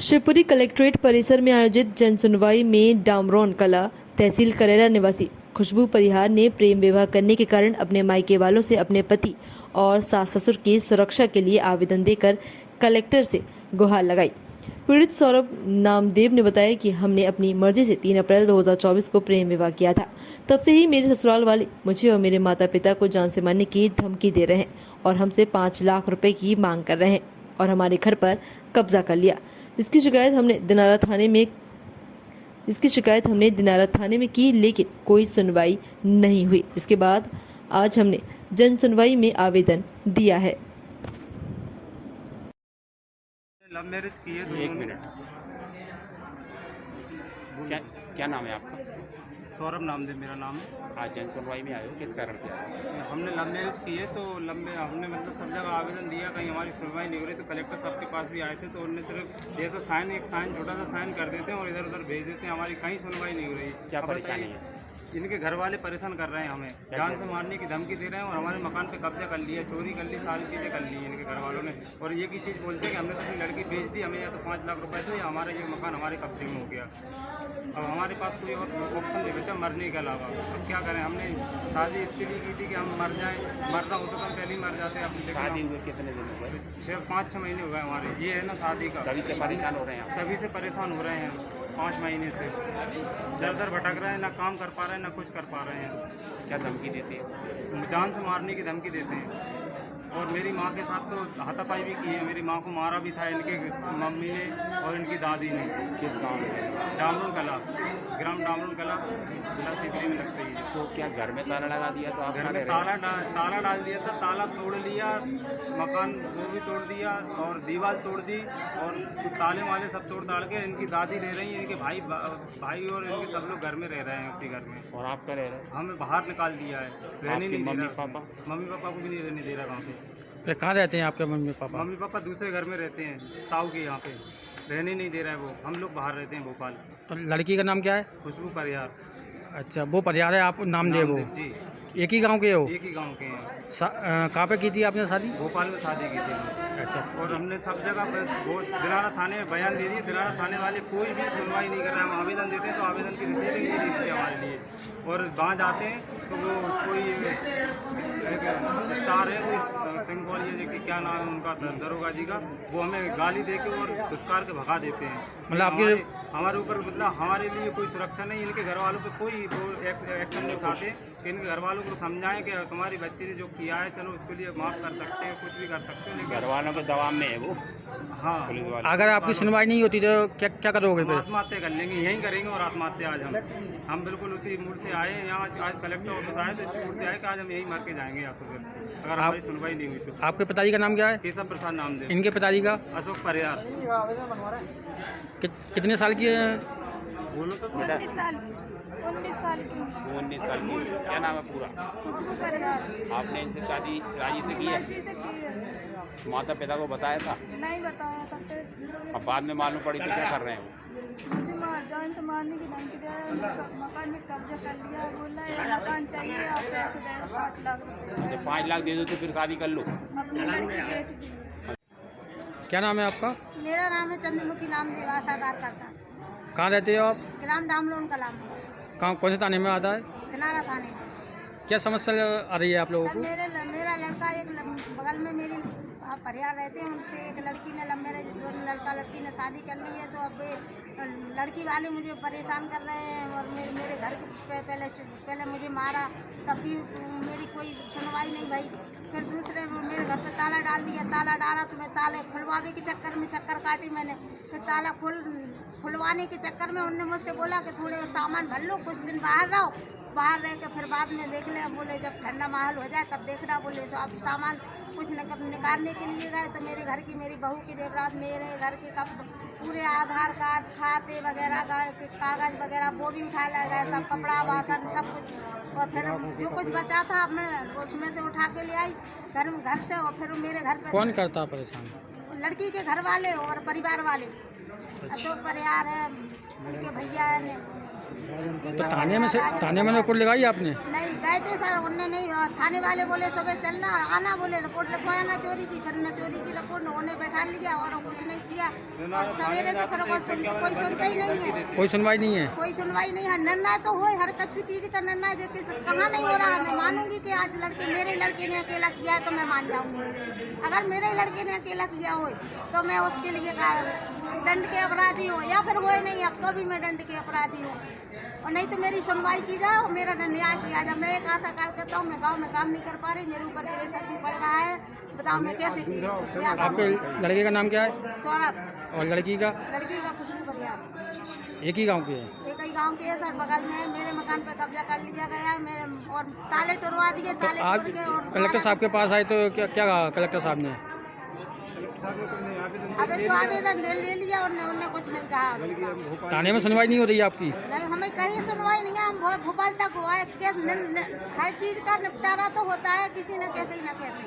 Shivpuri collectorate परिसर में आयोजित जन सुनवाई में डामरौन कला तहसील करेला निवासी खुशबू परिहार ने प्रेम विवाह करने के कारण अपने मायके वालों से अपने पति और सास ससुर की सुरक्षा के लिए आवेदन देकर कलेक्टर से गुहार लगाई। पीड़ित सौरभ नामदेव ने बताया कि हमने अपनी मर्जी से 3 अप्रैल 2024 को प्रेम विवाह किया था। तब से ही मेरे ससुराल वाले मुझे और मेरे माता पिता को जान से मारने की धमकी दे रहे हैं और हमसे 5 लाख रुपए की मांग कर रहे हैं और हमारे घर पर कब्जा कर लिया। इसकी शिकायत हमने दिनारा थाने में की, लेकिन कोई सुनवाई नहीं हुई। इसके बाद आज हमने जन सुनवाई में आवेदन दिया है। लव मैरिज की है। एक मिनट, क्या नाम है आपका? सौरभ नामदेव मेरा नाम है। आज जन सुनवाई में आए हो, किस कारण से आए हो? हमने लव मैरिज की है, तो हमने मतलब सब जगह आवेदन दिया, कहीं हमारी सुनवाई नहीं हो रही। तो कलेक्टर साहब के पास भी आए थे, तो उन्होंने सिर्फ जैसा एक साइन छोटा सा साइन कर देते हैं और इधर उधर भेज देते हैं। हमारी कहीं सुनवाई नहीं हो रही। क्या परेशानी है? इनके घर वाले परेशान कर रहे हैं, हमें जान से मारने की धमकी दे रहे हैं और हमारे मकान पे कब्जा कर लिया, चोरी कर ली, सारी चीज़ें कर ली इनके घर वालों ने। और ये की चीज़ बोलते हैं कि हमने तो अपनी लड़की बेच दी, हमें या तो 5 लाख रुपए दो या हमारा ये मकान हमारे कब्जे में हो गया। अब हमारे पास कोई और ऑप्शन नहीं बचा मरने के अलावा। अब क्या करें? हमने शादी इसके लिए की थी कि हम मरना हो तो हम पहले ही मर जाते हैं। शादी हुए कितने दिन हो गए? 5-6 महीने हो गए हमारे। ये है ना शादी का। तभी से परेशान हो रहे हैं? तभी से परेशान हो रहे हैं, 5 महीने से दर दर भटक रहे हैं, ना काम कर पा रहे हैं, ना कुछ कर पा रहे हैं। क्या धमकी देते हैं? जान से मारने की धमकी देते हैं। और मेरी माँ के साथ तो हाथापाई भी की है। मेरी माँ को मारा भी था इनके मम्मी ने और इनकी दादी ने। किस गांव में? डामरौन कला, ग्राम डामरौन कला, जिला शिवपुरी में लगती है। तो क्या घर में ताला लगा दिया? तो आप घर में ताला डाल दिया था, ताला तोड़ लिया, मकान वो भी तोड़ दिया और दीवार तोड़ दी और ताले वाले सब तोड़ ताड़ के इनकी दादी रह रही है, इनके भाई और इनके सब लोग घर में रह रहे हैं, उसी घर में। और आप क्या रह रहे हैं? हमें बाहर निकाल दिया है, रहने नहीं दे रहा। मम्मी पापा को भी नहीं रहने दे रहा वहाँ पे। कहाँ रहते हैं आपके मम्मी पापा? मम्मी पापा दूसरे घर में रहते हैं, ताऊ के यहाँ पे। रहने नहीं दे रहा है वो। हम लोग बाहर रहते हैं भोपाल। और लड़की का नाम क्या है? खुशबू परिहार। अच्छा, वो परिहार है, आप नामदेव हो? जी। एक ही गांव के हो? एक ही गांव के हैं। कहाँ पे की थी आपने शादी? भोपाल में शादी की थी। अच्छा। और हमने सब जगह दिनारा थाने में बयान दे दिए। दिनारा थाने वाले कोई भी सुनवाई नहीं कर रहे हैं। हम आवेदन देते हैं तो आवेदन की रिसीविंग नहीं देती हमारे लिए। और वहाँ जाते हैं तो वो कोई स्टार है, कोई सिंगोल ये क्या नाम है उनका, दरोगा जी का, वो हमें गाली दे के और धुतकार के भगा देते हैं। मतलब हमारे ऊपर मतलब हमारे लिए कोई सुरक्षा नहीं। इनके घर वालों पे कोई एक्शन नहीं उठाते कि इनके घर वालों को समझाएं कि तुम्हारी बच्ची ने जो किया है चलो उसके लिए माफ़ कर सकते हैं, कुछ भी कर सकते हैं, लेकिन घर वालों के दबाव में है वो। हाँ, अगर आपकी सुनवाई नहीं होती तो क्या करोगे? आत्महत्या कर लेंगे, यहीं करेंगे। और आत्महत्या आज हम बिल्कुल उसी मूड से आए हैं यहाँ। आज कलेक्टर ऑफिस आए तो इसी मूड से आए कि आज हम यहीं मर के जाएंगे या तो फिर अगर हमारी सुनवाई नहीं हुई तो। आपके पिताजी का नाम क्या है? केशव प्रसाद नामदेव। इनके पिताजी का? अशोक परिहार। कितने साल की है? बोलो तो। 19 साल की। 19 साल की। 19 साल की। क्या नाम है पूरा? खुशबू परिहार। आपने इनसे शादी राजी से की है? राजी से की है। माता पिता को बताया था? नहीं बताया था। फिर अब बाद में मालूम पड़ी तो क्या कर रहे हैं वो? मुझे जान से मारने की धमकी दे रहा है। उनका मकान में कब्जा कर लिया। बोल रहा है मकान चाहिए, आप पैसे दे 5 लाख रुपए। तो 5 लाख दे दो तो फिर शादी कर लो। अपनी लड़की बेच दी। क्या नाम है आपका? मेरा नाम है चंद्रमुखी नामदेव, आशाकार करता। कहाँ रहते हो आप? ग्राम डामरौन कला में। कौन से थाने में आता है? दिनारा थाने में। क्या समस्या आ रही है आप लोगों सर को? मेरा लड़का एक बगल में मेरी परिवार रहते हैं, उनसे एक लड़की ने लड़का लड़की ने शादी कर ली है। तो अब लड़की वाले मुझे परेशान कर रहे हैं और मेरे घर पे पहले मुझे मारा, तब भी मेरी कोई सुनवाई नहीं भाई। फिर दूसरे मेरे घर पे ताला डाल दिया। ताला डाला तो मैं ताले खुलवाने के चक्कर में चक्कर काटी मैंने। फिर ताला खुलवाने के चक्कर में उनने मुझसे बोला कि थोड़े और सामान भर लो, कुछ दिन बाहर रहो, बाहर रह के फिर बाद में देख ले। बोले जब ठंडा माहौल हो जाए तब देखना। बोले तो आप सामान कुछ निकालने के लिए गए तो मेरे घर की मेरी बहू की जेवरात, मेरे घर के पूरे आधार कार्ड, खाते वगैरह, कागज़ वगैरह वो भी उठा ले गए, सब कपड़ा बासन सब कुछ। और फिर जो कुछ बचा था मैं उसमें से उठा के ले आई घर से। और फिर मेरे घर पे कौन करता परेशान? लड़की के घर वाले और परिवार वाले। अशोक परिहार है, उनके भैया तो थाने में रिपोर्ट लगाई आपने? नहीं गए थे सर, उनने नहीं, थाने वाले बोले सुबह चलना आना, बोले रिपोर्ट लिखवाया ना चोरी की, फिर न चोरी की रिपोर्ट उन्हें बैठा लिया और कुछ नहीं किया। और सवेरे से फिर कोई सुनता ही नहीं है, कोई सुनवाई नहीं है? कोई सुनवाई नहीं है। नन्ना तो हो हर कछु चीज का नन्ना है, जो कहाँ नहीं हो रहा है। मैं मानूंगी कि आज मेरे लड़के ने अकेला किया है तो मैं मान जाऊंगी। अगर मेरे लड़के ने अकेला किया हो तो मैं उसके लिए दंड के अपराधी हूँ, या फिर हुए नहीं अब तो भी मैं दंड के अपराधी हूँ। और नहीं तो मेरी सुनवाई की जाए और मेरा न्याय किया जाए। मैं एक आशा करता हूँ, मैं गांव में काम नहीं कर पा रही, मेरे ऊपर प्रेशर भी पड़ रहा है। बताओ मैं कैसे आपके लड़के का नाम क्या है? सौरभ। और लड़की का? लड़की का खुशबू परिहार। एक ही गांव की है? एक ही गांव के है सर, बगल में है। मेरे मकान पे कब्जा कर लिया गया है मेरे, और ताले तोड़वा दिए, ताले आज तोड़ के। और कलेक्टर साहब के पास आए तो क्या क्या कहा कलेक्टर साहब ने? अबे तो आवेदन ले लिया उन्होंने कुछ नहीं कहा। थाने में सुनवाई नहीं हो रही है आपकी? नहीं, हमें कहीं सुनवाई नहीं है। हम भोपाल तक हुआ है केस, हर चीज का निपटारा तो होता है किसी न कैसे ही न कैसे।